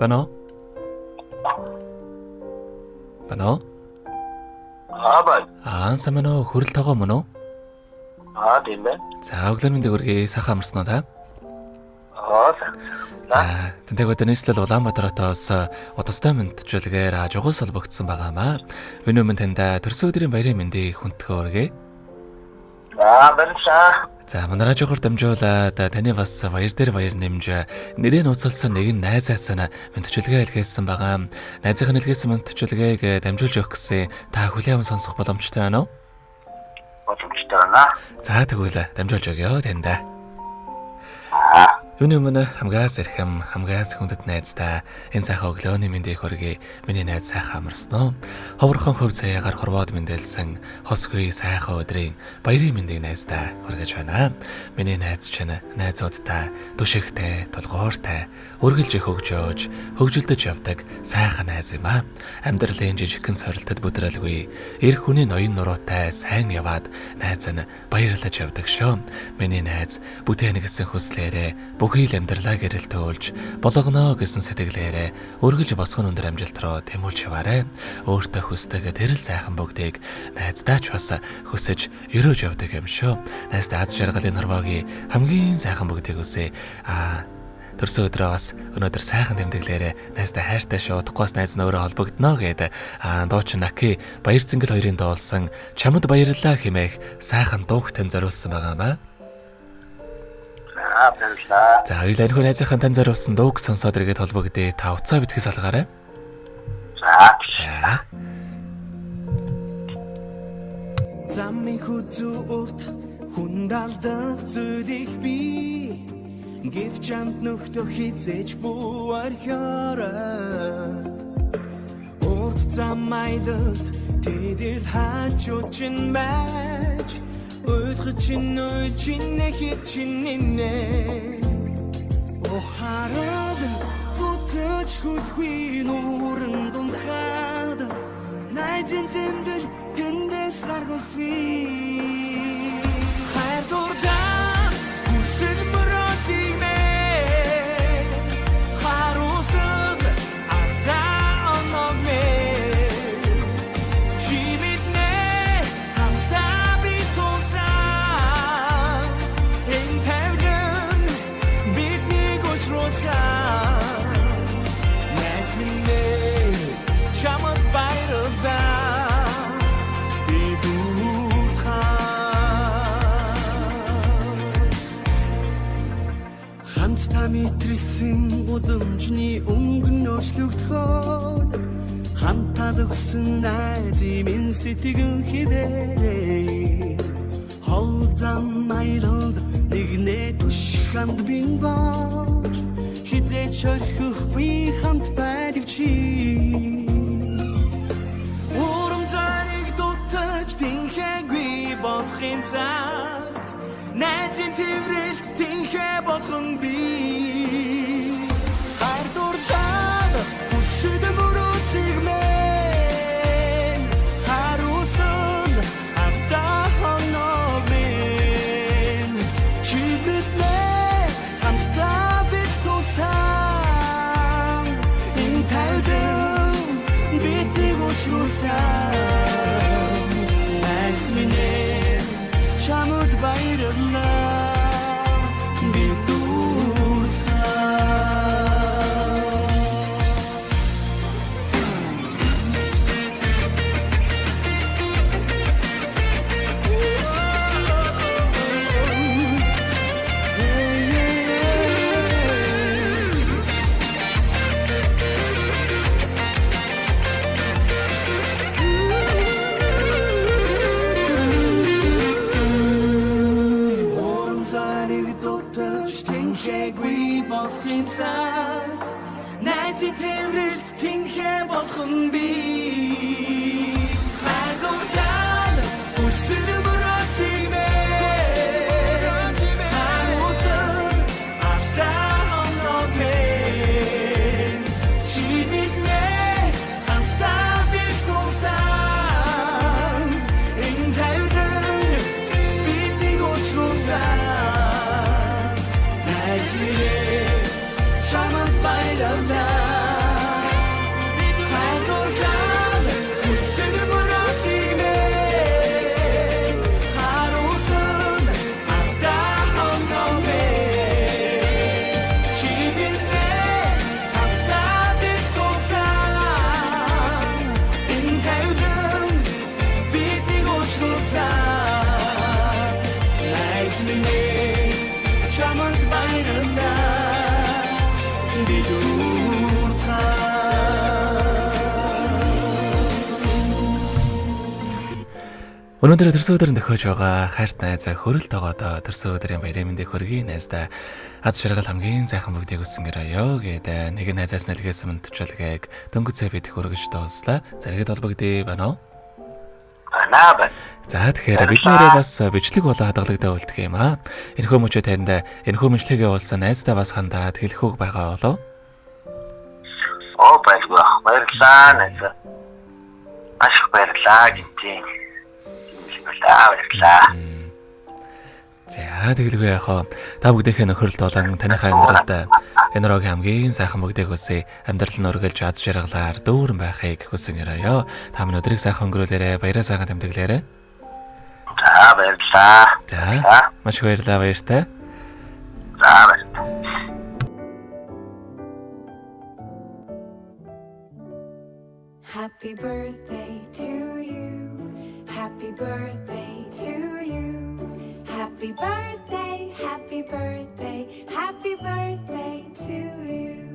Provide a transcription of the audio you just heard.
Байна уу? Байна уу? Сайн байна уу? Хүрэл тоогоо мөн үү? Тийм байна. За, өглөөний мэндийг хүргэе. Сайхан амарсан уу та? За, тэнтэйг одоо нийслэл Улаанбаатаратоос удастай мэдчилгээр жугуус холбогдсон байгаамаа. Энэ өмнө танд төрсөн өдрийн баярын мэндийг хүндхээ хүргэе. Баярлалаа. За, манай радиогоор дамжуулаад таны бас баяр дээр баяр нэмж нэрээ нууцлсан нэгэн найзаасаа мэдчилгээ илгээсэн байгаа. Найзынхаа илгээсэн мэдчилгээг дамжуулж өгөх гэсэн та хүлээвэн сонсох боломжтой байна уу? Боломжтой байна. За, тэгвэл дамжуулж өгье танд. Юуны өмнө хамгаас эрхэм, хамгаас хүндэт найздаа энэ сайхан өглөөний мэндийг хүргэе. Миний найз сайхан амарсан уу? Ховорхон хөв цаягаар хорвоод мэндэлсэн хосгүй сайхан өдрийн баярын мэндийг найздаа хүргэж байна. Миний найз чинь найзуудтай, түшигтэй, толгоортой, үргэлж хөгжөөж, хөгжилдөж явдаг сайхан найз юм аа. Амьдралын жижигхэн сорилтод бүдрэлгүй, эр хүний ноён нуруутай сайн яваад найз нь баярлаж явдаг шүү. Миний найз бүтээн гэсэн хүслээрээ бүхий л амьдралаа гэрэл төөлж болгоно гэсэн сэтгэлээрээ үргэлж босгон өндөр амжилт руу тэмүүлж яваарэ. Өөртөө хүсдэг тэрэл сайхан бүгдийг найздаач бас хүсэж өрөөж явдаг юм шүү. Найздаа аз жаргалын хорвоогийн хамгийн сайхан бүгдийг үсэ. Төрсөн өдрөө бас өнөөдөр сайхан тэмдэглээрээ найздаа хайртай шуудахгүйс найз нь өөрөө холбогдно гэдэг дуучин Наки Баяр Цэнгэл хоёрын дуулсан Чамд баярлалаа хэмээх сайхан дууг тань зориулсан байгаамаа. Баярлалаа. За, хоёулаа энэ хүн найзынхаа тань зориулсан дууг сонсоод иргэд холбогдъё. Та уцаа битгий салгаарай. За. Замын хүзүү урт хүндалдах зүйлих би гэвч амт нөхтө хизэж буархаараа урт зам айлд тэдэл хаач учин байж Өдгөчин нэхичиннэ Охарад бүтэж хүлгүй нуурын думхаад Найзын зэмдэл гэндэс гаргах би Хайр дурдан хүсэл мөрөдийг мэ Харусаг ардаа оног мэ Мэдрэсэн удамжны өнгөн өөрчлөгдөхөд хамтад өгсөн найзын минь сэтгэн хിവэрээ хол зам айлд нэгнээ түшханд бин бож хизээч орхихгүй хамт байдаг чи урам зариг дутаж тэнхээгүй болохын цагт найзын тэрэлт тэнхээ болох би Чамд баярлалаа би найзын тэрэлт тэнхээ болох би хайдурдан үсэр мөрөдийг мэ хаусар ардаа оног мэ чи биднэ хамтдаа биш тулсан энэ тайван бидний уучруулсан найзын Чамд баярлалаа Өнөөдөр төрсөн өдөр нөхөж байгаа хайрт найзаа хөрөлт тоогоодоо төрсөн өдрийн баярын мэндийг хүргэе. Найздаа аз жаргал хамгийн сайхан бүгдийг өссөн гэраяа гэдэг нэг найзаас нэлгээс мөнтчлэгээг дөнгөцөө бид хүргэж дууслаа. Зэрэгэд олбогдъё байна уу? Байна. За тэгэхээр бид нэрээ бас бичлэг болоо хадгалагдаа үлдэх юм аа. Энэхүү мөчөө танд энэхүү мэдлэгийг явуулсан найздаа бас хандаад хэлэхүүг байгаа болов? Баярлалаа найзаа. Маш их баярлалаа гинтийн. Баярлалаа. За тэгэлгүй яхаа та бүгдийнхээ нөхөрлөлт болон таныхаа амьдралд энэ рогийн хамгийн сайхан бүгдийг хүсье. Амьдрал нь өргөлж аз жаргалаар дүүрэн байхыг хүсэн өрөөё. Та минь өдрийг сайхан өнгөрүүлээрэ, баяраа сайхан тэмдэглээрэ. За баярлалаа. За маш их баярлалаа баяртай. За баярлалаа. Happy birthday to you. Happy birthday to you. Happy birthday, happy birthday, happy birthday to you.